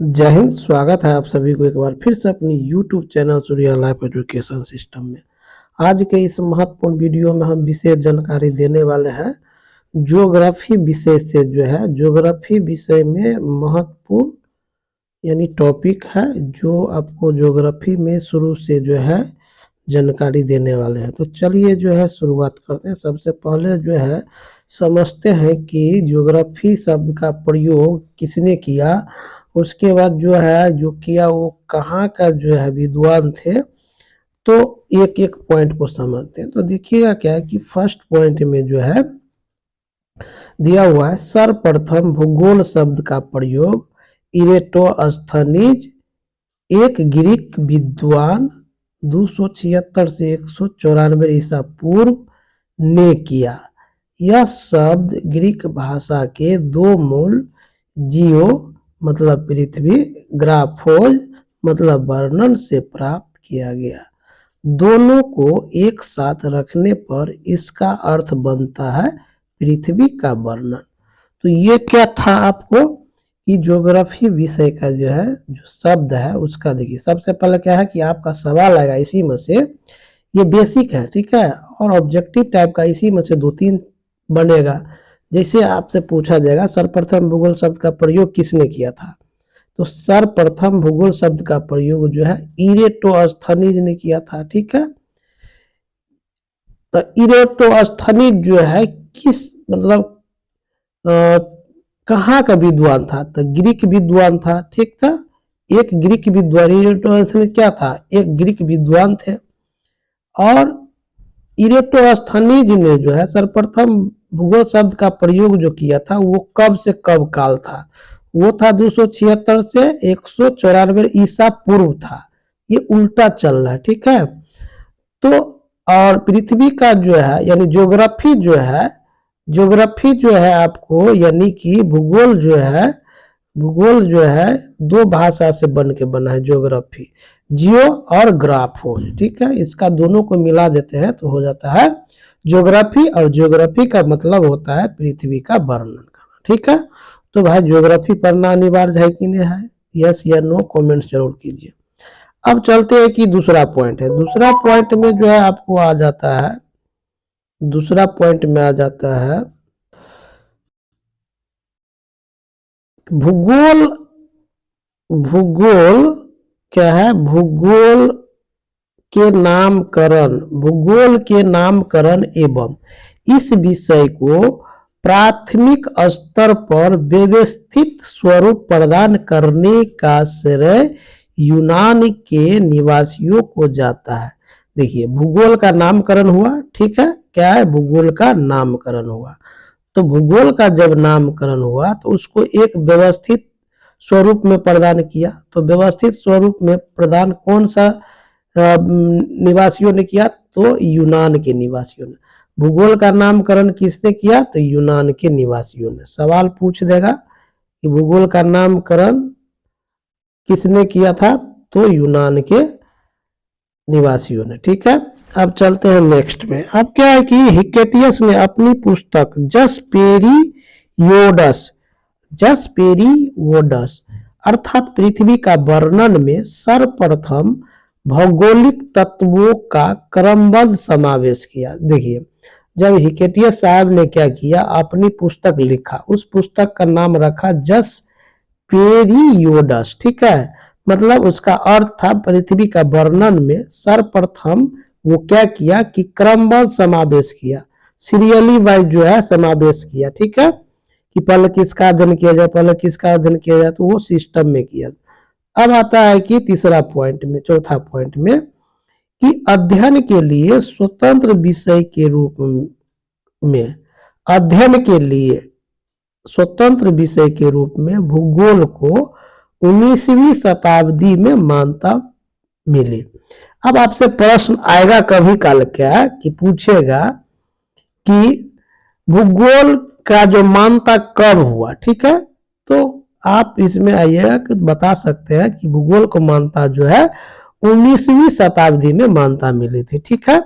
जय हिंद। स्वागत है आप सभी को एक बार फिर से अपनी YouTube channel Surya life education system में। आज के इस महत्वपूर्ण वीडियो में हम विशेष जानकारी देने वाले हैं ज्योग्राफी विषय से। जो है ज्योग्राफी विषय में महत्वपूर्ण यानी टॉपिक है जो आपको ज्योग्राफी में शुरू से जो है जानकारी देने वाले हैं। तो चलिए जो है शुरुआत करते हैं। सबसे पहले जो है समझते हैं कि ज्योग्राफी शब्द का प्रयोग किसने किया। उसके बाद जो है जो किया वो कहाँ का जो है विद्वान थे। तो एक एक पॉइंट को समझते हैं। तो देखिएगा क्या है कि फर्स्ट पॉइंट में जो है दिया हुआ है सर्वप्रथम भूगोल शब्द का प्रयोग इरेटोस्थनीज एक ग्रीक विद्वान 276 से 194 ईसा पूर्व ने किया। यह शब्द ग्रीक भाषा के दो मूल जियो मतलब पृथ्वी, ग्राफोज मतलब वर्णन से प्राप्त किया गया। दोनों को एक साथ रखने पर इसका अर्थ बनता है पृथ्वी का वर्णन। तो ये क्या था आपको कि ज्योग्राफी विषय का जो है जो शब्द है उसका देखिए। सबसे पहले क्या है कि आपका सवाल आएगा इसी में से, ये बेसिक है ठीक है, और ऑब्जेक्टिव टाइप का इसी में से 2-3 बनेगा। जैसे आपसे पूछा जाएगा सर्वप्रथम भूगोल शब्द का प्रयोग किसने किया था, तो सर्वप्रथम भूगोल शब्द का प्रयोग जो है इरेटोस्थनीज ने किया था। ठीक है, तो इरेटोस्थनीज जो है किस मतलब कहाँ का विद्वान था, तो ग्रीक विद्वान था। ठीक था, एक ग्रीक विद्वान इरेटोस्थनीज क्या था, एक ग्रीक विद्वान थे। और इरेटोस्थनीज ने जो है सर्वप्रथम भूगोल शब्द का प्रयोग जो किया था वो कब से कब काल था, वो था 276 से 194 ईसा पूर्व था। ये उल्टा चल रहा है ठीक है। तो और पृथ्वी का जो है यानी ज्योग्राफी जो है आपको यानी कि भूगोल जो है दो भाषा से बन के बना है ज्योग्राफी, जियो और ग्राफोज। ठीक है, इसका दोनों को मिला देते हैं तो हो जाता है ज्योग्राफी, और ज्योग्राफी का मतलब होता है पृथ्वी का वर्णन करना। ठीक है, तो भाई ज्योग्राफी पढ़ना अनिवार्य है कि नहीं है, यस या नो कमेंट्स जरूर कीजिए। अब चलते हैं कि दूसरा पॉइंट है। दूसरा पॉइंट में जो है आपको आ जाता है, दूसरा पॉइंट में आ जाता है भूगोल। भूगोल क्या है, भूगोल के नामकरण एवं इस विषय को प्राथमिक स्तर पर व्यवस्थित स्वरूप प्रदान करने का श्रेय यूनान के निवासियों को जाता है। देखिए भूगोल का नामकरण हुआ, ठीक है, क्या है, भूगोल का नामकरण हुआ। तो भूगोल का जब नामकरण हुआ तो उसको एक व्यवस्थित स्वरूप में प्रदान किया। तो व्यवस्थित स्वरूप में प्रदान कौन सा निवासियों ने किया, तो यूनान के निवासियों ने। भूगोल का नामकरण किसने किया, तो यूनान के निवासियों ने। सवाल पूछ देगा कि भूगोल का नामकरण किसने किया था, तो यूनान के निवासियों ने। ठीक है, अब चलते हैं नेक्स्ट में। अब क्या है कि हिकेटियस ने अपनी पुस्तक जसपेरियोडस अर्थात पृथ्वी का वर्णन में सर्वप्रथम भौगोलिक तत्वों का क्रमबद्ध समावेश किया। देखिए जब हिकेटियस साहब ने क्या किया, अपनी पुस्तक लिखा, उस पुस्तक का नाम रखा जसपेरियोडस। ठीक है, मतलब उसका अर्थ था पृथ्वी का वर्णन में सर्वप्रथम वो क्या किया कि क्रमबद्ध समावेश किया, सीरियली वाइज जो है समावेश किया। ठीक है, कि पहले किसका अध्ययन किया जाए, पहले किसका अध्ययन किया जाए, तो वो सिस्टम में किया। अब आता है कि तीसरा पॉइंट में, चौथा पॉइंट में कि अध्ययन के लिए स्वतंत्र विषय के रूप में, अध्ययन के लिए स्वतंत्र विषय के रूप में भूगोल को 19वीं शताब्दी में मान्यता मिली। अब आपसे प्रश्न आएगा कभी काल क्या कि पूछेगा कि भूगोल का जो मान्यता कब हुआ। ठीक है, तो आप इसमें आइएगा कि बता सकते हैं कि भूगोल को मान्यता जो है 19वीं शताब्दी में मान्यता मिली थी। ठीक है,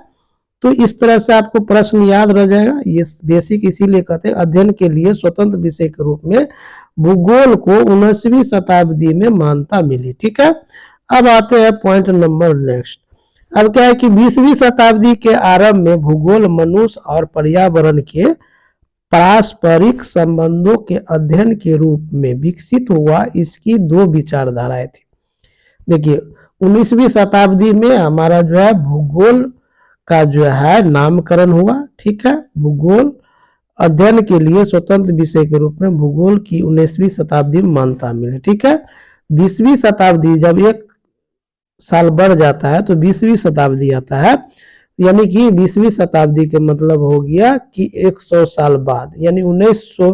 तो इस तरह से आपको प्रश्न याद रह जाएगा। ये बेसिक इसीलिए कहते हैं अध्ययन के लिए स्वतंत्र विषय के रूप में भूगोल को 19वीं शताब्दी में मान्यता मिली। ठीक है, अब आते हैं पॉइंट नंबर नेक्स्ट। अब क्या है कि 20वीं शताब्दी के आरंभ में भूगोल मनुष्य और पर्यावरण के पारस्परिक संबंधों के अध्ययन के रूप में विकसित हुआ। इसकी दो विचारधाराएं थी। देखिए 19वीं शताब्दी में हमारा जो है भूगोल का जो है नामकरण हुआ। ठीक है, भूगोल अध्ययन के लिए स्वतंत्र विषय के रूप में भूगोल की 19वीं शताब्दी में मान्यता मिली। ठीक है, 20वीं शताब्दी जब एक साल बढ़ जाता है तो 20वीं शताब्दी आता है, यानी कि 20वीं शताब्दी के मतलब हो गया कि 100 साल बाद, यानी 1900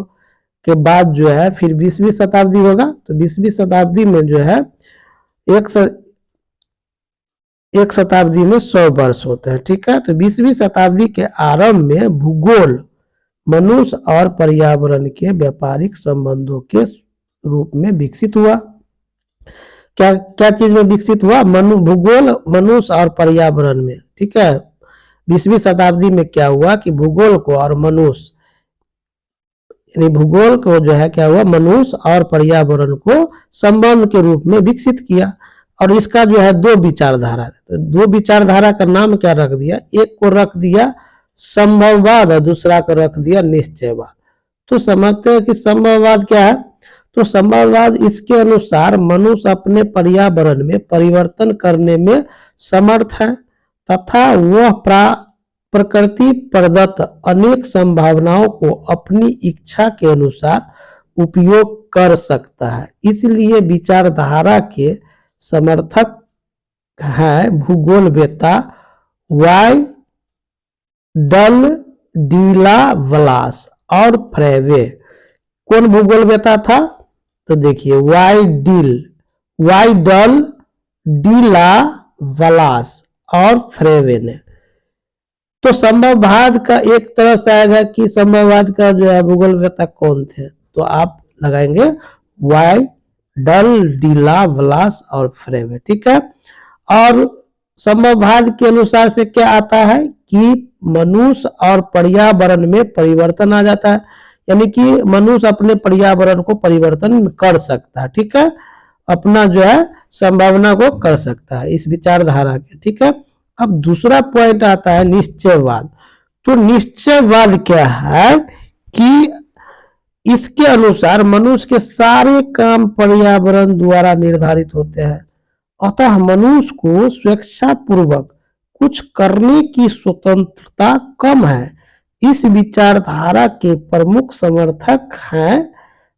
के बाद जो है फिर 20वीं शताब्दी होगा। तो 20वीं शताब्दी में जो है एक शताब्दी में 100 वर्ष होते हैं। ठीक है, तो 20वीं शताब्दी के आरंभ में भूगोल मनुष्य और पर्यावरण के व्यापारिक संबंधों के रूप में विकसित हुआ। क्या क्या चीज में विकसित हुआ? भूगोल मनुष्य और पर्यावरण में। ठीक है, 20वीं शताब्दी में क्या हुआ कि भूगोल को और मनुष्य, यानी भूगोल को जो है क्या हुआ, मनुष्य और पर्यावरण को संबंध के रूप में विकसित किया। और इसका जो है दो विचारधारा, तो दो विचारधारा का नाम क्या रख दिया? एक को रख दिया संभववाद और दूसरा को रख दिया निश्चयवाद। तो समझते हैं कि संभववाद क्या है? तो संभववाद इसके अनुसार मनुष्य अपने पर्यावरण में परिवर्तन करने में समर्थ है तथा वह प्रकृति प्रदत्त अनेक संभावनाओं को अपनी इच्छा के अनुसार उपयोग कर सकता है। इसलिए विचारधारा के समर्थक है भूगोलवेत्ता वाई डल डीला वलास और फ्रेवे। कौन भूगोलवेत्ता था? तो देखिए वाई डल डीला वलास और फ्रेवे ने। तो संभववाद का एक तरह से आएगा कि संभववाद का जो है भूगोलवेत्ता कौन थे, तो आप लगाएंगे वाई डल डीला वलास और फ्रेवे। ठीक है, और संभववाद के अनुसार से क्या आता है कि मनुष्य और पर्यावरण में परिवर्तन आ जाता है, यानी कि मनुष्य अपने पर्यावरण को परिवर्तन कर सकता है। ठीक है, अपना जो है संभावना को कर सकता है इस विचारधारा के। ठीक है, अब दूसरा पॉइंट आता है निश्चयवाद। तो निश्चयवाद क्या है कि इसके अनुसार मनुष्य के सारे काम पर्यावरण द्वारा निर्धारित होते हैं, अतः मनुष्य को स्वेच्छापूर्वक कुछ करने की स्वतंत्रता कम है। इस विचारधारा के प्रमुख समर्थक हैं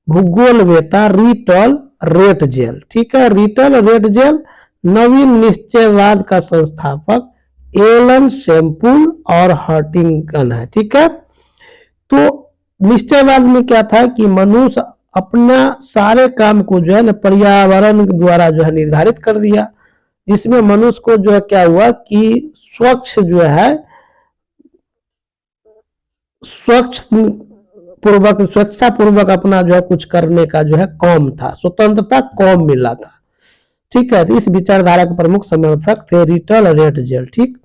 भूगोलवेत्ता रिटल रेटजेल। ठीक है, रिटल रेटजेल नवीन निश्चयवाद का संस्थापक एलन सैम्पुल और हर्टिंगटन है। ठीक है, तो निश्चयवाद में क्या था कि मनुष्य अपना सारे काम को जो है ना पर्यावरण द्वारा जो है निर्धारित कर दिया, जिसमें मनुष्य को जो है क्या हुआ कि स्वेच्छा पूर्वक अपना जो है कुछ करने का जो है कम था, स्वतंत्रता कम मिला था। ठीक है, तो इस विचारधारा के प्रमुख समर्थक थे रिटल रेटजेल। ठीक,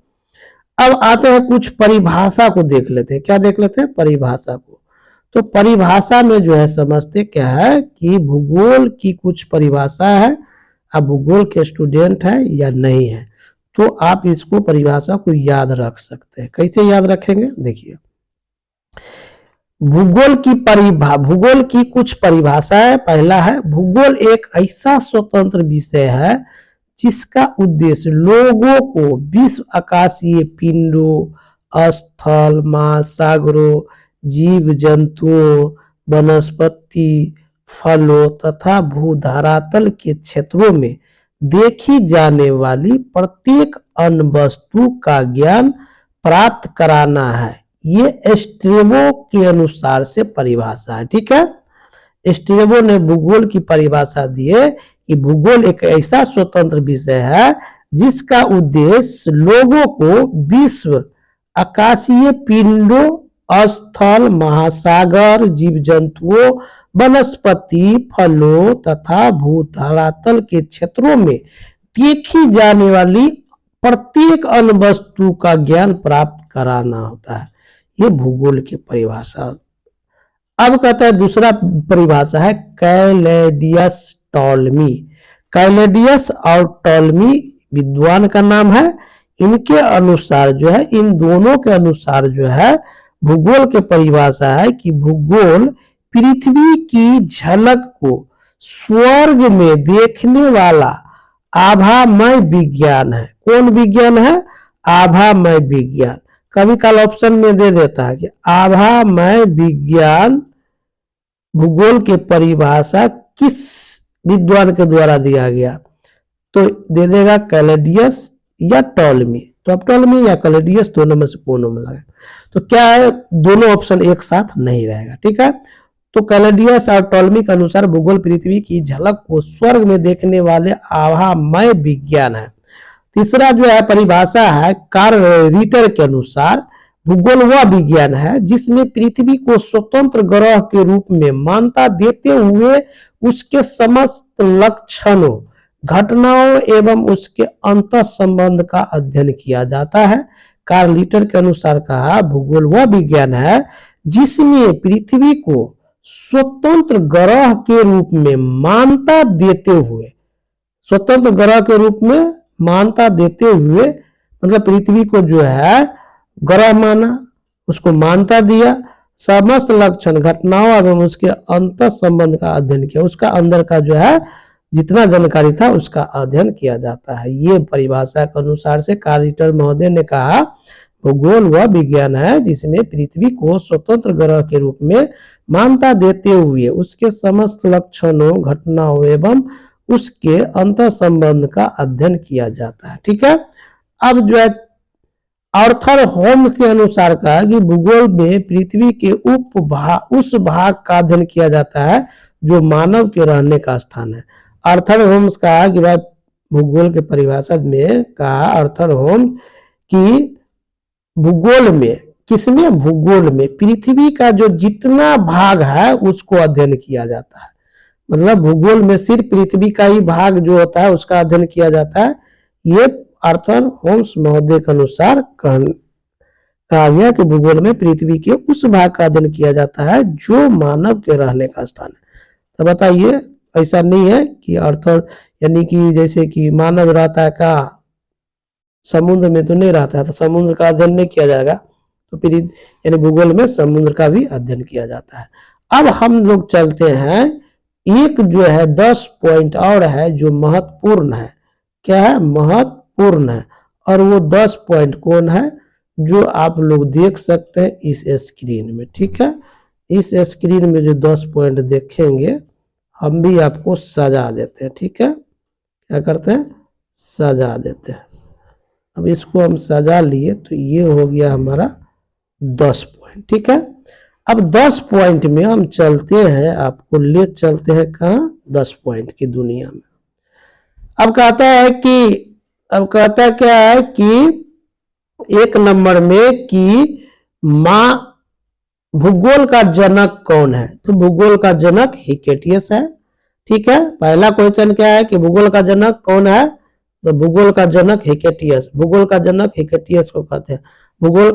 अब आते हैं कुछ परिभाषा को देख लेते हैं। क्या देख लेते हैं? परिभाषा को। तो परिभाषा में जो है समझते क्या है कि भूगोल की कुछ परिभाषा है, आप भूगोल के स्टूडेंट है या नहीं है तो आप इसको परिभाषा को याद रख सकते हैं। कैसे याद रखेंगे? देखिए भूगोल की कुछ परिभाषा है। पहला है भूगोल एक ऐसा स्वतंत्र विषय है जिसका उद्देश्य लोगों को विश्व आकाशीय पिंडों, स्थल, महासागरों, जीव जंतुओं, वनस्पति, फलों तथा भूधरातल के क्षेत्रों में देखी जाने वाली प्रत्येक अन्य वस्तु का ज्ञान प्राप्त कराना है। ये स्ट्रेबो के अनुसार से परिभाषा है। ठीक है, स्ट्रेबो ने भूगोल की परिभाषा दी है कि भूगोल एक ऐसा स्वतंत्र विषय है जिसका उद्देश्य लोगों को विश्व आकाशीय पिंडों, स्थल, महासागर, जीव जंतुओं, वनस्पति, फलों तथा भूधरातल के क्षेत्रों में देखी जाने वाली प्रत्येक अन्य वस्तु का ज्ञान प्राप्त कराना होता है। ये भूगोल की परिभाषा। अब कहता है दूसरा परिभाषा है कैलेडियस टॉलमी। कैलेडियस और टॉलमी विद्वान का नाम है। इनके अनुसार जो है, इन दोनों के अनुसार जो है भूगोल के परिभाषा है कि भूगोल पृथ्वी की झलक को स्वर्ग में देखने वाला आभामय विज्ञान है। कौन विज्ञान है? आभामय विज्ञान। कभी काल ऑप्शन में दे देता है कि आभामय विज्ञान भूगोल के परिभाषा किस विद्वान के द्वारा दिया गया, तो दे देगा कैलेडियस या टॉलमी। तो अब टॉलमी या कैलेडियस दोनों में से कोनों में लगे, तो क्या है, दोनों ऑप्शन एक साथ नहीं रहेगा। ठीक है, तो कैलेडियस और टॉलमी के अनुसार भूगोल पृथ्वी की झलक को स्वर्ग में देखने वाले आभामय विज्ञान है। तीसरा जो है परिभाषा है कार्ल रिटर के अनुसार भूगोल वह विज्ञान है जिसमें पृथ्वी को स्वतंत्र ग्रह के रूप में मान्यता देते हुए उसके समस्त लक्षणों, घटनाओं एवं उसके अंतः संबंध का अध्ययन किया जाता है। कार्ल रिटर के अनुसार कहा भूगोल वह विज्ञान है जिसमें पृथ्वी को स्वतंत्र ग्रह के रूप में मान्यता देते हुए, स्वतंत्र ग्रह के रूप में मान्यता देते हुए मतलब पृथ्वी को जो है ग्रह माना, उसको मान्यता दिया, समस्त लक्षण, घटनाओं एवं उसके अंत संबंध का अध्ययन किया, उसका अंदर का जो है जितना जानकारी था उसका अध्ययन किया जाता है। ये परिभाषा के अनुसार से कार्ल रिटर महोदय ने कहा भूगोल वह विज्ञान है जिसमें पृथ्वी को स्वतंत्र ग्रह के रूप में मान्यता देते हुए उसके समस्त लक्षणों, घटनाओं एवं उसके अंत संबंध का अध्ययन किया जाता है। ठीक है, अब जो है आर्थर होम्स के अनुसार कहा कि भूगोल में पृथ्वी के उस भाग का अध्ययन किया जाता है जो मानव के रहने का स्थान है। आर्थर होम्स कहा कि भाई भूगोल के परिभाषा में कहा आर्थर होम्स कि भूगोल में, किसमें? भूगोल में पृथ्वी का जो जितना भाग है उसको अध्ययन किया जाता है। मतलब भूगोल में सिर्फ पृथ्वी का ही भाग जो होता है उसका अध्ययन किया जाता है। ये आर्थर होम्स महोदय के अनुसार कहा गया कि भूगोल में पृथ्वी के उस भाग का अध्ययन किया जाता है जो मानव के रहने का स्थान है। तो बताइए, ऐसा नहीं है कि आर्थर यानी कि जैसे कि मानव रहता है का समुद्र में तो नहीं रहता है, तो समुद्र का अध्ययन नहीं किया जाएगा, तो फिर यानी भूगोल में समुद्र का भी अध्ययन किया जाता है। अब हम लोग चलते हैं, एक जो है 10 पॉइंट और है जो महत्वपूर्ण है। क्या है? महत्वपूर्ण है। और वो 10 पॉइंट कौन है जो आप लोग देख सकते हैं इस स्क्रीन में। ठीक है, इस स्क्रीन में जो 10 पॉइंट देखेंगे हम भी आपको सजा देते हैं। ठीक है, क्या करते हैं? सजा देते हैं। अब इसको हम सजा लिए तो ये हो गया हमारा 10 पॉइंट। ठीक है, अब 10 पॉइंट में हम चलते हैं, आपको ले चलते हैं कहाँ? 10 पॉइंट की दुनिया में। अब कहता है कि, अब कहता क्या है कि एक नंबर में कि माँ भूगोल का जनक कौन है? तो भूगोल का जनक हिकेटियस है। ठीक है, पहला क्वेश्चन क्या है कि भूगोल का जनक कौन है? तो भूगोल का जनक हिकेटियस। भूगोल का जनक हिकेटियस को कहते हैं। भूगोल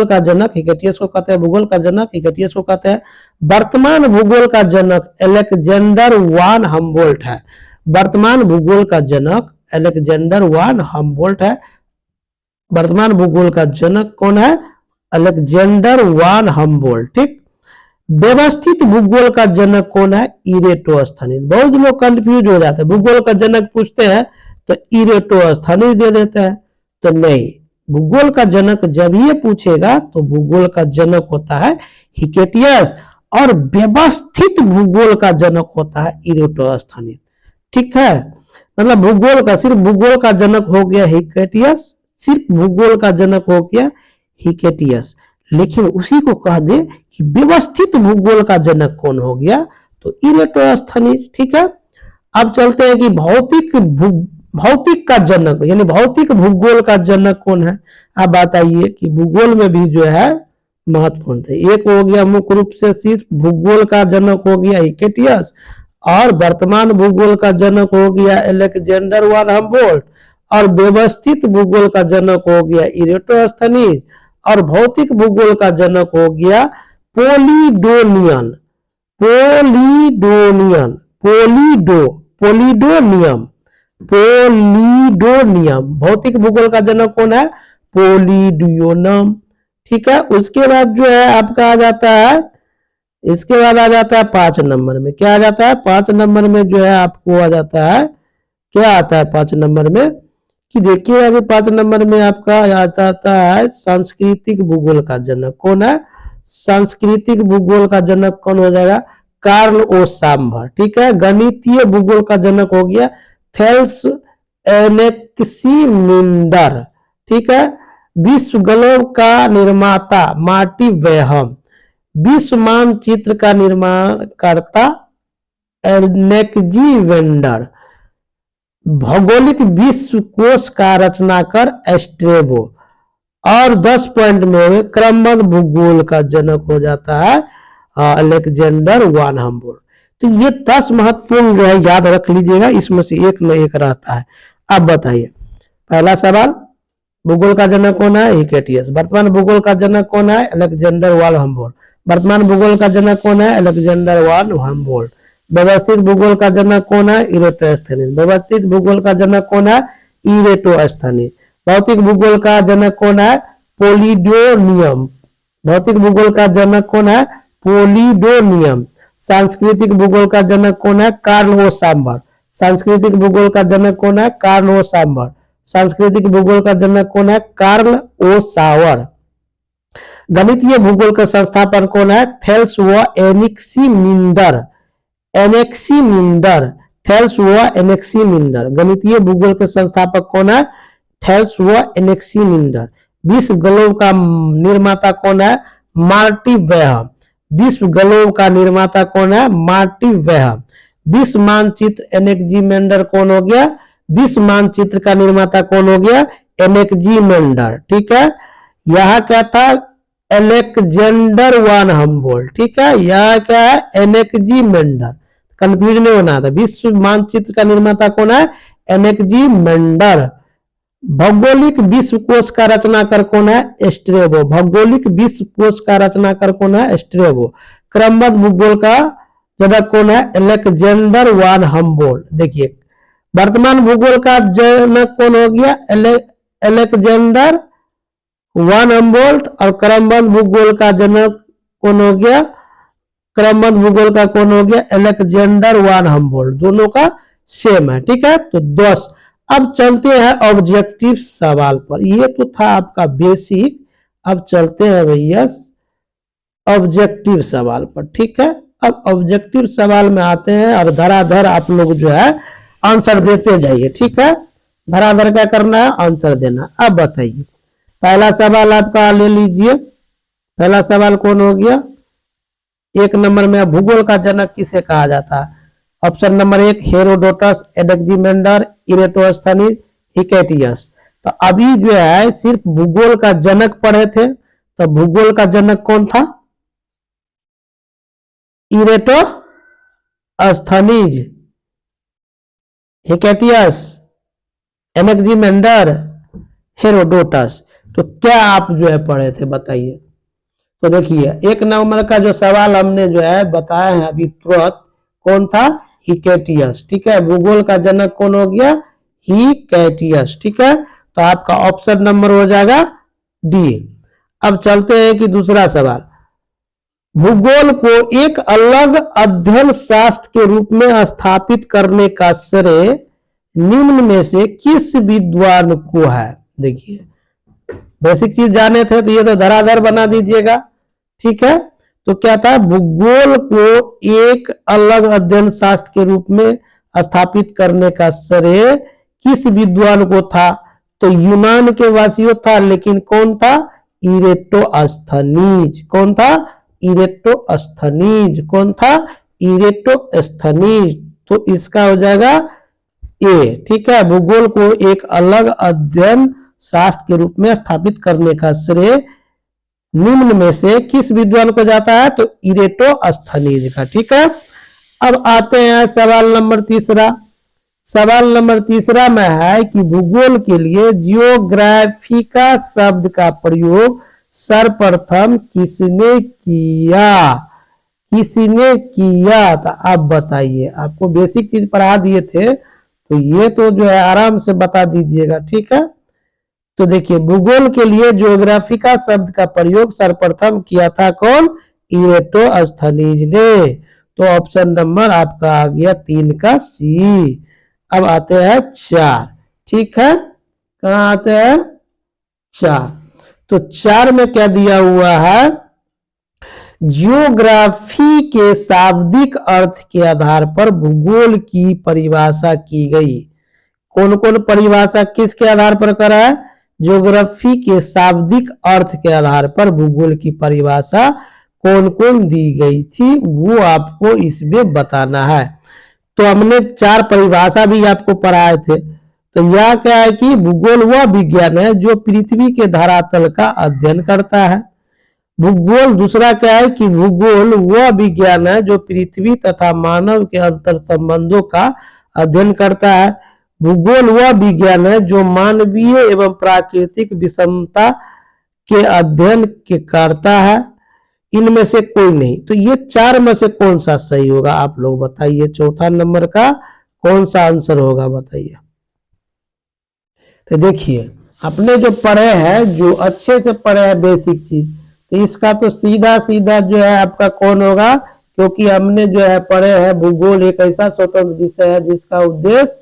का जनक हिकेटियस को कहते हैं। भूगोल का जनक हिकेटियस को कहते हैं। वर्तमान भूगोल का जनक अलेक्जेंडर वान हम्बोल्ट है। वर्तमान भूगोल का जनक अलेक्जेंडर वान हम्बोल्ट है। वर्तमान भूगोल का जनक कौन है? अलेक्जेंडर वान हम्बोल्ट। ठीक, व्यवस्थित भूगोल का जनक कौन है? इरेटोस्थनीज। बहुत लोग कंफ्यूज हो जाते हैं, भूगोल का जनक पूछते हैं तो इरेटोस्थनीज दे देते हैं, तो नहीं, भूगोल का जनक जब ये पूछेगा तो भूगोल का जनक होता है हिकेटियस और व्यवस्थित भूगोल का जनक होता है इरेटोस्थनीज। ठीक है, मतलब भूगोल का, सिर्फ भूगोल का जनक हो गया हिकेटियस, सिर्फ भूगोल का जनक हो गया हिकेटियस, लेकिन उसी को कह दे कि व्यवस्थित भूगोल का जनक कौन हो गया? तो इरेटोस्थनीज। ठीक है, अब चलते हैं कि भौतिक का जनक यानी भौतिक भूगोल का जनक कौन है? आप बताइए कि भूगोल में भी जो है महत्वपूर्ण थे। एक हो गया मुख्य रूप से सिर्फ भूगोल का जनक हो गया हिकेटियस, और वर्तमान भूगोल का जनक हो गया अलेक्जेंडर वान हम्बोल्ट, और व्यवस्थित भूगोल का जनक हो गया इरेटोस्थनीज, और भौतिक भूगोल का जनक हो गया पोलिडोनियन, पोलिडोनियन, पोलिडोनियम, पोलिडोनियम। भौतिक भूगोल का जनक कौन है? पोलिडियोनम। ठीक है, उसके बाद जो है आपका आ जाता है, इसके बाद आ जाता है 5 नंबर में। क्या आ जाता है 5 नंबर में? जो है आपको आ जाता है, क्या आता है 5 नंबर में? कि देखिए अभी 5 नंबर में आपका आता है सांस्कृतिक भूगोल का जनक। कौन है? सांस्कृतिक भूगोल का जनक कौन हो जाएगा? कार्ल ओ सांभर। ठीक है, गणितीय भूगोल का जनक हो गया थेल्स एनेक्सिमिंडर। ठीक है, विश्व ग्लोब का निर्माता मार्टी वेहम। विश्व मानचित्र का निर्माण करता एनेक्जी वेंडर। भौगोलिक विश्व कोश का रचनाकार एस्ट्रेबो। और 10 पॉइंट में क्रमबद्ध भूगोल का जनक हो जाता है अलेक्जेंडर वान हम्बोल्ट। तो ये 10 महत्वपूर्ण जो है याद रख लीजिएगा, इसमें से एक न एक रहता है। अब बताइए, पहला सवाल, भूगोल का जनक कौन है? हिकेटियस। वर्तमान भूगोल का जनक कौन है? अलेक्जेंडर वान हम्बोल्ट। वर्तमान भूगोल का जनक कौन है? अलेक्जेंडर वान हम्बोल्ट। व्यवस्थित भूगोल का जनक कौन है? इरेटोस्थेनीज। व्यवस्थित भूगोल का जनक कौन है? इरेटोस्थेनीज। भौतिक भूगोल का जनक कौन है? पोलिडोनियम। भौतिक भूगोल का जनक कौन है? पोलिडोनियम। सांस्कृतिक भूगोल का जनक कौन है? कार्ल ओ सांभर। सांस्कृतिक भूगोल का जनक कौन है? कार्ल ओ सांभर। सांस्कृतिक भूगोल का जनक कौन है? कार्ल ओ सावर। गणितीय भूगोल का संस्थापक कौन है? थेल्स व एनेक्सिमिंडर। एनेक्सिमिंडर, थेल्स व एनेक्सिमिंडर। गणितीय भूगोल के संस्थापक कौन है? थेल्स व एनेक्सिमिंडर। विश्व ग्लोब का निर्माता कौन है? मार्टी वेहम। विश्व ग्लोब का निर्माता कौन है? मार्टी वेहम। विश्व मानचित्र एनेक्सिमिंडर कौन हो गया? विश्व मानचित्र का निर्माता कौन हो गया? एनेक्सिमिंडर। ठीक है, यह क्या था? अलेक्जेंडर वान हम्बोल्ट। ठीक है, यह क्या है? एनेक्सिमिंडर। कंफ्यूज नहीं होना था। विश्व मानचित्र का निर्माता कौन है? एनेक्सिमिंडर। भौगोलिक विश्व कोश का रचनाकार कौन है? एस्ट्रेबो। भौगोलिक विश्व कोश का रचनाकार कौन है? एस्ट्रेबो। क्रमबद्ध भूगोल का जनक कौन है? अलेक्जेंडर वान हम्बोल्ट। देखिए, वर्तमान भूगोल का जनक कौन हो गया? अलेक्जेंडर वान हम्बोल्ट। और क्रमबद्ध भूगोल का जनक कौन हो गया? क्रमबद्ध भूगोल का कौन हो गया? अलेक्जेंडर वान हम्बोल्ट। दोनों का सेम है। ठीक है, तो 10। अब चलते हैं ऑब्जेक्टिव सवाल पर। ये तो था आपका बेसिक, अब चलते हैं भैया ऑब्जेक्टिव सवाल पर। ठीक है, अब ऑब्जेक्टिव सवाल में आते हैं और धराधर आप लोग जो है आंसर देते जाइए। ठीक है, धराधर क्या करना है? आंसर देना। अब बताइए, पहला सवाल आपका ले लीजिए। पहला सवाल कौन हो गया? 1 नंबर में भूगोल का जनक किसे कहा जाता है? Option number 1 Herodotus, Anaximander, Eratosthenes, Hecataeus. तो अभी जो है सिर्फ भूगोल का जनक पढ़े थे, तो भूगोल का जनक कौन था? Eratosthenes, Hecataeus, Anaximander, Herodotus. तो क्या आप जो है पढ़े थे बताइए। तो देखिए 1 नंबर का जो सवाल हमने जो है बताया है अभी तुरंत, कौन था? हिकेटियस। ठीक है, भूगोल का जनक कौन हो गया? हिकेटियस। ठीक है, तो आपका ऑप्शन नंबर हो जाएगा डी। अब चलते हैं कि दूसरा सवाल, भूगोल को एक अलग अध्ययन शास्त्र के रूप में स्थापित करने का श्रेय निम्न में से किस विद्वान को है? देखिए, बेसिक चीज जाने थे तो ये तो धराधर बना दीजिएगा। ठीक है, तो क्या था? भूगोल को एक अलग अध्ययन शास्त्र के रूप में स्थापित करने का श्रेय किस विद्वान को था? तो यूनान के वासियों था, लेकिन कौन था? इरेटोस्थनीज। कौन था? इरेटोस्थनीज। कौन था? इरेटोस्थनीज। तो इसका हो जाएगा ए। ठीक है, भूगोल को एक अलग अध्ययन शास्त्र के रूप में स्थापित करने का श्रेय निम्न में से किस विद्वान को जाता है? तो इरेटोस्थनीज का। ठीक है, अब आते हैं सवाल नंबर तीसरा। सवाल नंबर तीसरा में है कि भूगोल के लिए जियोग्राफिका शब्द का प्रयोग सर्वप्रथम किसने किया, किसने किया। तो अब बताइए, आपको बेसिक चीज पढ़ा दिए थे तो ये तो जो है आराम से बता दीजिएगा, ठीक है। तो देखिए भूगोल के लिए ज्योग्राफी का शब्द का प्रयोग सर्वप्रथम किया था कौन, इरेटोस्थनीज ने। तो ऑप्शन नंबर आपका आ गया 3 का सी। अब आते हैं 4, ठीक है, कहां आते हैं 4। तो 4 में क्या दिया हुआ है, जियोग्राफी के शाब्दिक अर्थ के आधार पर भूगोल की परिभाषा की गई। कौन कौन परिभाषा किसके आधार पर करा है, ज्योग्राफी के शाब्दिक अर्थ के आधार पर भूगोल की परिभाषा कौन कौन दी गई थी वो आपको इसमें बताना है। तो हमने 4 परिभाषा भी आपको पढ़ाए थे। तो यह क्या है कि भूगोल वह विज्ञान है जो पृथ्वी के धरातल का अध्ययन करता है। भूगोल दूसरा क्या है कि भूगोल वह विज्ञान है जो पृथ्वी तथा मानव के अंतर संबंधों का अध्ययन करता है। भूगोल वह विज्ञान है जो मानवीय एवं प्राकृतिक विषमता के अध्ययन के करता है। इनमें से कोई नहीं। तो ये 4 में से कौन सा सही होगा आप लोग बताइए, चौथा नंबर का कौन सा आंसर होगा बताइए। तो देखिए अपने जो पढ़े हैं, जो अच्छे से पढ़े हैं बेसिक चीज, तो इसका तो सीधा सीधा जो है आपका कौन होगा, क्योंकि हमने जो है पढ़े हैं भूगोल एक ऐसा स्वतंत्र विषय है जिसका उद्देश्य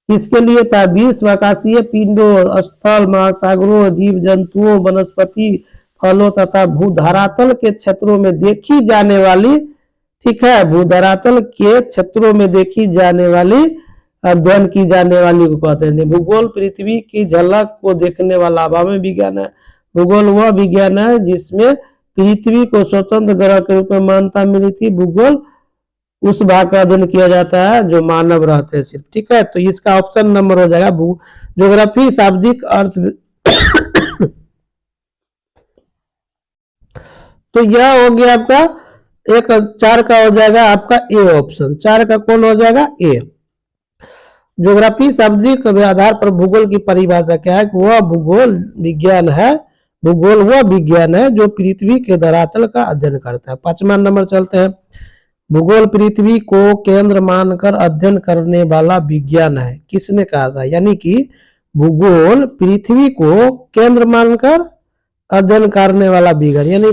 किसके लिए था, विश्व आकाशीय पिंडों, स्थल, महासागरों, जीव जंतुओं, वनस्पति, फलों तथा भूधरातल के क्षेत्रों में देखी जाने वाली, ठीक है, भूधरातल के क्षेत्रों में देखी जाने वाली अध्ययन की जाने वाली को कहते हैं भूगोल। पृथ्वी की झलक को देखने वाला अभाव विज्ञान है। भूगोल वह विज्ञान है जिसमें पृथ्वी को स्वतंत्र ग्रह के रूप में मान्यता मिली थी। भूगोल उस भाग का अध्ययन किया जाता है जो मानव रहते हैं सिर्फ, ठीक है। तो इसका ऑप्शन नंबर हो जाएगा ज्योग्राफी शाब्दिक अर्थ। तो यह हो गया आपका एक 4 का हो जाएगा आपका ए ऑप्शन। 4 का कौन हो जाएगा, ए। ज्योग्राफी शाब्दिक आधार पर भूगोल की परिभाषा क्या है, वह भूगोल विज्ञान है, भूगोल वह विज्ञान है जो पृथ्वी के धरातल का अध्ययन करता है। 5वां नंबर चलते हैं। भूगोल पृथ्वी को केंद्र मानकर अध्ययन करने वाला विज्ञान है, किसने कहा था, यानी कि भूगोल पृथ्वी को केंद्र मानकर अध्ययन करने वाला विज्ञान, यानी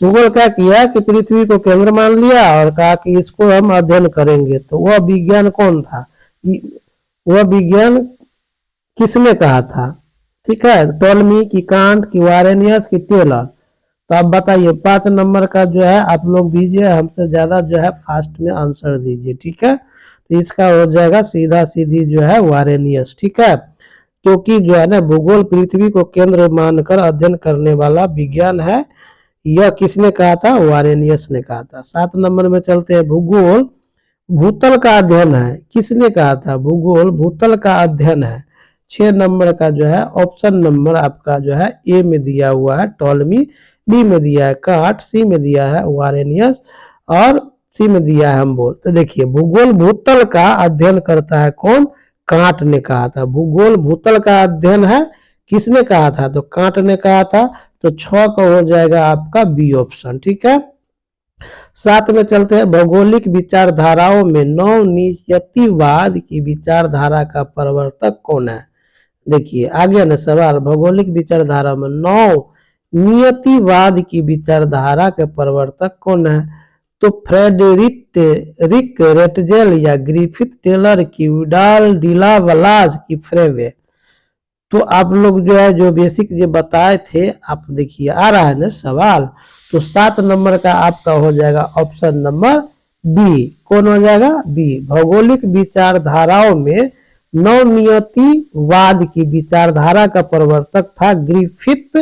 भूगोल क्या किया कि पृथ्वी को केंद्र मान लिया और कहा कि इसको हम अध्ययन करेंगे। तो वह विज्ञान कौन था, वह विज्ञान किसने कहा था, ठीक है, टॉलमी की, कांट की, वारेनियस की, टेलर। तो आप बताइए 5 नंबर का जो है आप लोग दीजिए, हमसे ज्यादा जो है फास्ट में आंसर दीजिए, ठीक है। तो इसका हो जाएगा सीधा सीधी जो है वारेनियस, ठीक है, क्योंकि जो है ना भूगोल पृथ्वी को केंद्र मानकर अध्ययन करने वाला विज्ञान है। यह किसने कहा था, वारेनियस ने कहा था। 7 नंबर में चलते हैं। भूगोल भूतल का अध्ययन है, किसने कहा था, भूगोल भूतल का अध्ययन है। 6 नंबर का जो है ऑप्शन नंबर आपका जो है ए में दिया हुआ है टॉलमी, बी में दिया है कांट, सी में दिया है वारेनियस और सी में दिया है हमबोल्ट। तो देखिए भूगोल भूतल का अध्ययन करता है कौन, कांट ने कहा था। भूगोल भूतल का अध्ययन है, किसने कहा था, तो कांट ने कहा था। तो 6 का हो जाएगा आपका बी ऑप्शन, ठीक है। 7 में चलते हैं। भौगोलिक विचारधाराओं में नवनियतिवाद की विचारधारा का प्रवर्तक कौन है। देखिए आगे ना सवाल, भौगोलिक विचारधारा में नवनियतिवाद की विचारधारा के प्रवर्तक कौन है। तो फ्रेडरिक रेटजेल या ग्रिफिथ टेलर की विडाल डिलावलास की फ्रेवे। तो आप लोग जो है जो बेसिक जो बताए थे, आप देखिए आ रहा है ना सवाल। तो 7 नंबर का आपका हो जाएगा ऑप्शन नंबर बी। कौन हो जाएगा, बी। भौगोलिक विचारधाराओं में नवनियतिवाद की विचारधारा का प्रवर्तक था ग्रिफिथ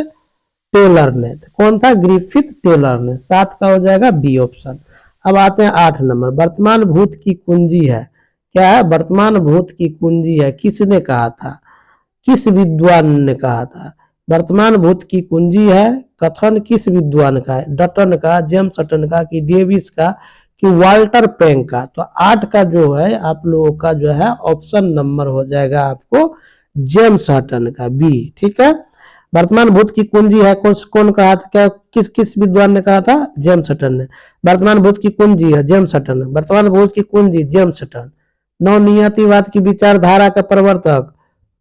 टेलर ने। कौन था, ग्रिफिथ टेलर ने। 7 का हो जाएगा बी ऑप्शन। अब आते हैं 8 नंबर। वर्तमान भूत की कुंजी है, क्या है, वर्तमान भूत की कुंजी है, किसने कहा था, किस विद्वान ने कहा था। वर्तमान भूत की कुंजी है, कथन किस विद्वान का है, डटन का, जेम्स हटन का, कि डेविस का, कि वाल्टर पेंग का। तो 8 का जो है आप लोगों का जो है ऑप्शन नंबर हो जाएगा आपको जेम्स हटन का, बी, ठीक है। वर्तमान भूत की कुंजी है, कौन कहा था, क्या किस किस विद्वान ने कहा था, जेम्स हटन ने। वर्तमान भूत की कुंजी है जेम्स हटन, वर्तमान भूत की कुंजी जेम्स हटन। नवनियतिवाद की विचारधारा का प्रवर्तक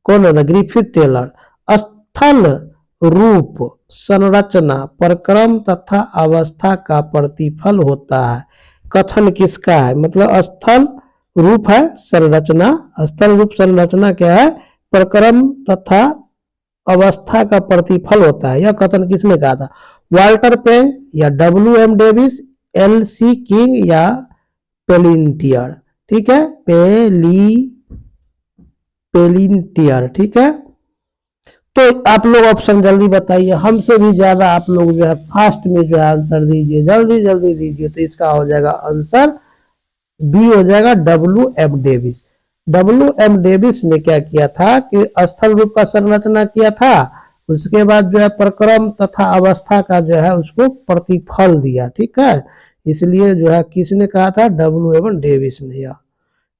कौन है, ग्रिफिथ टेलर। स्थल रूप संरचना प्रक्रम तथा अवस्था का प्रतिफल होता है, कथन किसका है, मतलब स्थल रूप है संरचना, स्थल रूप संरचना क्या है, प्रक्रम तथा अवस्था का प्रतिफल होता है, यह कथन किसने कहा था, वाल्टर पेन या डब्ल्यू.एम. Davis, LC. किंग या पेलिंटियर। ठीक है, पेलिंटियर। ठीक है, तो आप लोग ऑप्शन जल्दी बताइए, हमसे भी ज्यादा आप लोग जो है फास्ट में जो है आंसर दीजिए, जल्दी जल्दी दीजिए। तो इसका हो जाएगा आंसर बी हो जाएगा, डब्ल्यू.एम. डेविस। डब्ल्यू.एम. डेविस ने क्या किया था कि स्थल रूप का संरचना किया था, उसके बाद जो है प्रक्रम तथा अवस्था का जो है उसको प्रतिफल दिया। ठीक है, इसलिए जो है किसने कहा था, डब्ल्यू.एम. डेविस ने। यह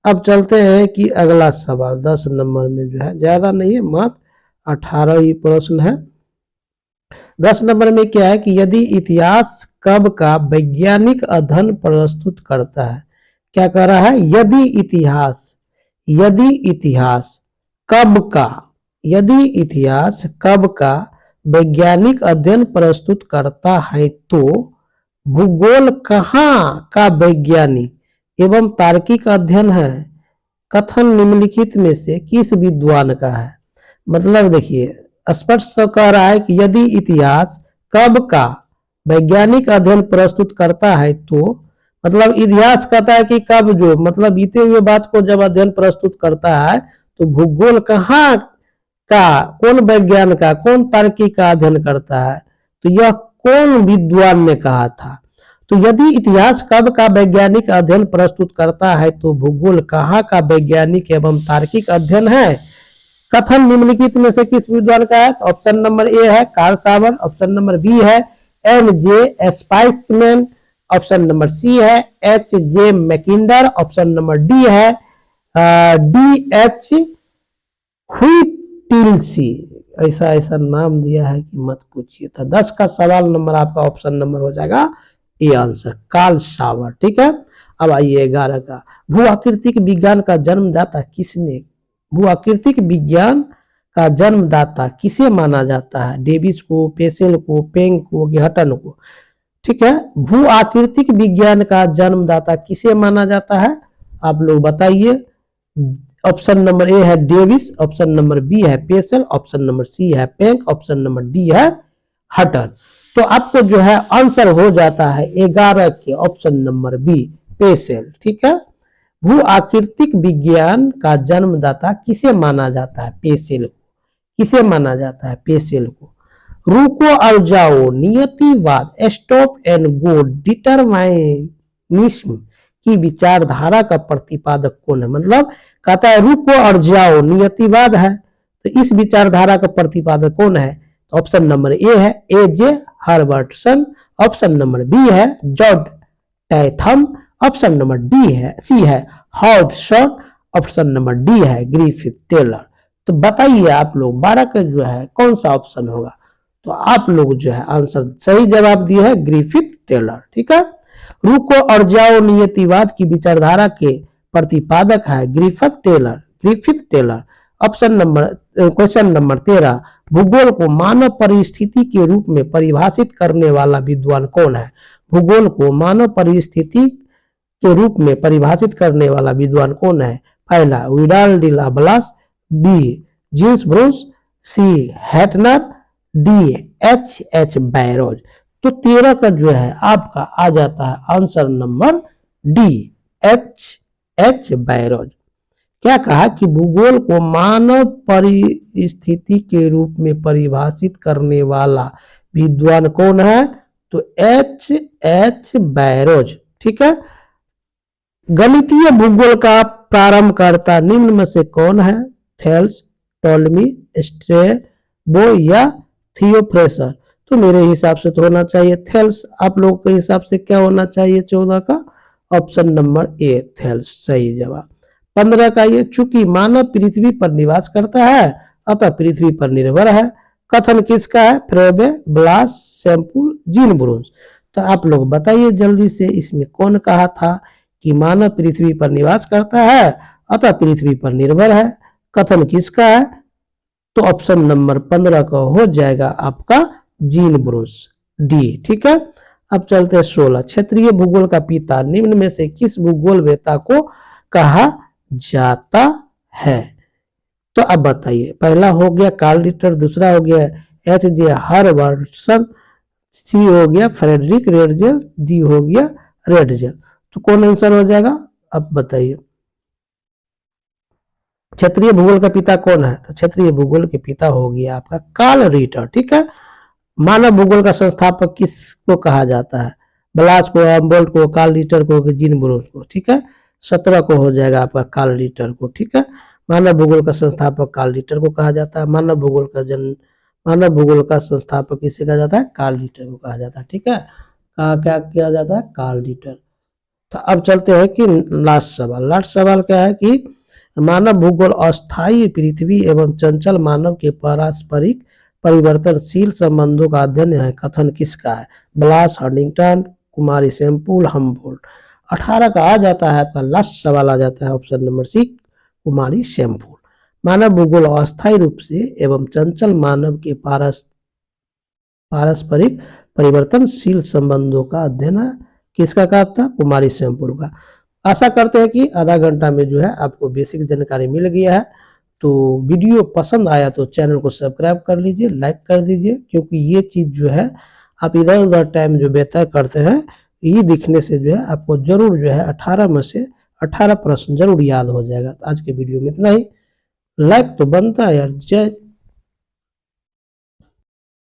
अब चलते हैं कि अगला सवाल 10 नंबर में जो है, ज्यादा नहीं है, मात्र 18 ही प्रश्न है। 10 नंबर में क्या है कि यदि इतिहास कब का वैज्ञानिक अध्ययन प्रस्तुत करता है, क्या कह रहा है, यदि इतिहास कब का, यदि इतिहास कब का वैज्ञानिक अध्ययन प्रस्तुत करता है तो भूगोल कहाँ का वैज्ञानिक एवं तार्किक अध्ययन है, कथन निम्नलिखित में से किस विद्वान का है। मतलब देखिए स्पष्ट कह रहा है कि यदि इतिहास कब का वैज्ञानिक अध्ययन प्रस्तुत करता है तो, मतलब इतिहास कहता है कि कब, जो मतलब बीते हुए बात को जब अध्ययन प्रस्तुत करता है तो भूगोल कहाँ का, कौन वैज्ञान का, कौन तार्किक का अध्ययन करता है, तो यह कौन विद्वान ने कहा था। तो यदि इतिहास कब का वैज्ञानिक अध्ययन प्रस्तुत करता है तो भूगोल कहाँ का वैज्ञानिक एवं तार्किक अध्ययन है, कथन निम्नलिखित में से किस विद्वान का है। ऑप्शन नंबर ए है कार्ल सावर, ऑप्शन नंबर बी है एन.जे. स्पाइकमैन, ऑप्शन नंबर सी है एच.जे. मैकिंडर, ऑप्शन नंबर डी है डी.एच. व्हिटिल्सी। ऐसा ऐसा नाम दिया है कि मत पूछिए। था 10 का सवाल नंबर आपका ऑप्शन नंबर हो जाएगा ए आंसर, कार्ल सावर। ठीक है, अब आइए 11 का, भू आकृतिक विज्ञान का जन्मदाता किसने, भू आकृतिक विज्ञान का जन्मदाता किसे माना जाता है, डेविस को, पेसेल को, पेंग को, हटन को। ठीक है, भू आकृतिक विज्ञान का जन्मदाता किसे माना जाता है, आप लोग बताइए। ऑप्शन नंबर ए है डेविस, ऑप्शन नंबर बी है पेसेल, ऑप्शन नंबर सी है पेंग, ऑप्शन नंबर डी है हटन। तो आपको जो है आंसर हो जाता है 11 के ऑप्शन नंबर बी, पेसेल। ठीक है, भू आकृतिक विज्ञान का जन्मदाता किसे माना जाता है, पेसेल को। किसे माना जाता है, पेसेल को। रुको और जाओ, नियतिवाद, स्टॉप एंड गो, डिटरमाइनिज्म की विचारधारा का प्रतिपादक कौन है। मतलब कहता है रुको और जाओ नियतिवाद है, तो इस विचारधारा का प्रतिपादक कौन है। तो ऑप्शन नंबर ए है A J. Herbertson, option number B है George Tatham, option number D है सी है Howard Short, option number D है ग्रिफिथ टेलर। तो बताइए आप लोग 12 का जो है कौन सा ऑप्शन होगा। तो आप लोग जो है आंसर सही जवाब दिए है ग्रिफिथ टेलर। ठीक है, रुको और जाओ नियतिवाद की विचारधारा के प्रतिपादक है Griffith Taylor, Griffith Taylor. Option number question number 13, भूगोल को मानव परिस्थिति के रूप में परिभाषित करने वाला विद्वान कौन है। भूगोल को मानव परिस्थिति के रूप में परिभाषित करने वाला विद्वान कौन है। पहला Vidal de la Blache, B Jean Brunhes, C Hettner, D H Barrows. तो 13 का जो है आपका आ जाता है answer number D, H Barrows. क्या कहा कि भूगोल को मानव परिस्थिति के रूप में परिभाषित करने वाला विद्वान कौन है, तो एच बैरोज। ठीक है, गणितीय भूगोल का प्रारंभकर्ता निम्न में से कौन है, थेल्स, टोल्मी, स्ट्रैबो या थियोफ्रेस्टर। तो मेरे हिसाब से तो होना चाहिए थेल्स, आप लोगों के हिसाब से क्या होना चाहिए 14 का, ऑप्शन नंबर ए थेल्स सही जवाब। 15 का ये, चूंकि मानव पृथ्वी पर निवास करता है अतः पृथ्वी पर निर्भर है, कथन किसका है? फ्रेबे, ब्लास, सैंपल, जीन ब्रोन्स। तो आप लोग बताइए जल्दी से, इसमें कौन कहा था कि मानव पृथ्वी पर निवास करता है अतः पृथ्वी पर निर्भर है? कथन किसका है? तो ऑप्शन नंबर 15 का हो जाएगा आपका जीन ब्रोस, डी। ठीक है, अब चलते हैं 16। क्षेत्रीय भूगोल का पिता निम्न में से किस भूगोलवेत्ता को कहा जाता है? तो अब बताइए, पहला हो गया कार्ल रिटर, दूसरा हो गया H.J. हर्बर्टसन, सी हो गया फ्रेडरिक रेडजेल, डी हो गया रेडजेल। तो कौन आंसर हो जाएगा? अब बताइए, क्षेत्रीय भूगोल का पिता कौन है? तो क्षेत्रीय भूगोल के पिता हो गया आपका कार्ल रिटर। ठीक है, मानव भूगोल का संस्थापक किसको कहा जाता है? ब्लास को, एम्बोल्ट को, कार्ल रिटर को, जीन ब्रोस को। ठीक है, 17 को हो जाएगा आपका कार्ल रिटर को। ठीक है, मानव भूगोल का संस्थापक कार्ल रिटर को कहा जाता है। मानव भूगोल का संस्थापक किसे कहा जाता है? कार्ल रिटर को कहा जाता है। ठीक है, क्या किया जाता है? Carl Ritter. तो अब चलते हैं कि लास्ट सवाल क्या है कि मानव भूगोल अस्थायी पृथ्वी एवं चंचल मानव के पारस्परिक परिवर्तनशील संबंधों का अध्ययन है। कथन किसका है? ब्लास, हंटिंगटन, कुमारी सैंपल, हमबोल्ट। 18 का आ जाता है आपका लास्ट सवाल, आ जाता है ऑप्शन नंबर सी, कुमारी सैंपल। मानव भूगोल अस्थायी रूप से एवं चंचल मानव के पारस्परिक परिवर्तनशील संबंधों का अध्ययन है। किसका कहा था? कुमारी सैंपल का। आशा करते हैं कि आधा घंटा में जो है आपको बेसिक जानकारी मिल गया है। तो वीडियो पसंद आया तो चैनल को सब्सक्राइब कर लीजिए, लाइक कर दीजिए, क्योंकि ये चीज़ जो है आप इधर उधर टाइम जो व्यतीत करते हैं, ये दिखने से जो है आपको जरूर जो है 18 में से 18 प्रश्न जरूर याद हो जाएगा। तो आज के वीडियो में इतना ही। लाइक तो बनता है यार। जय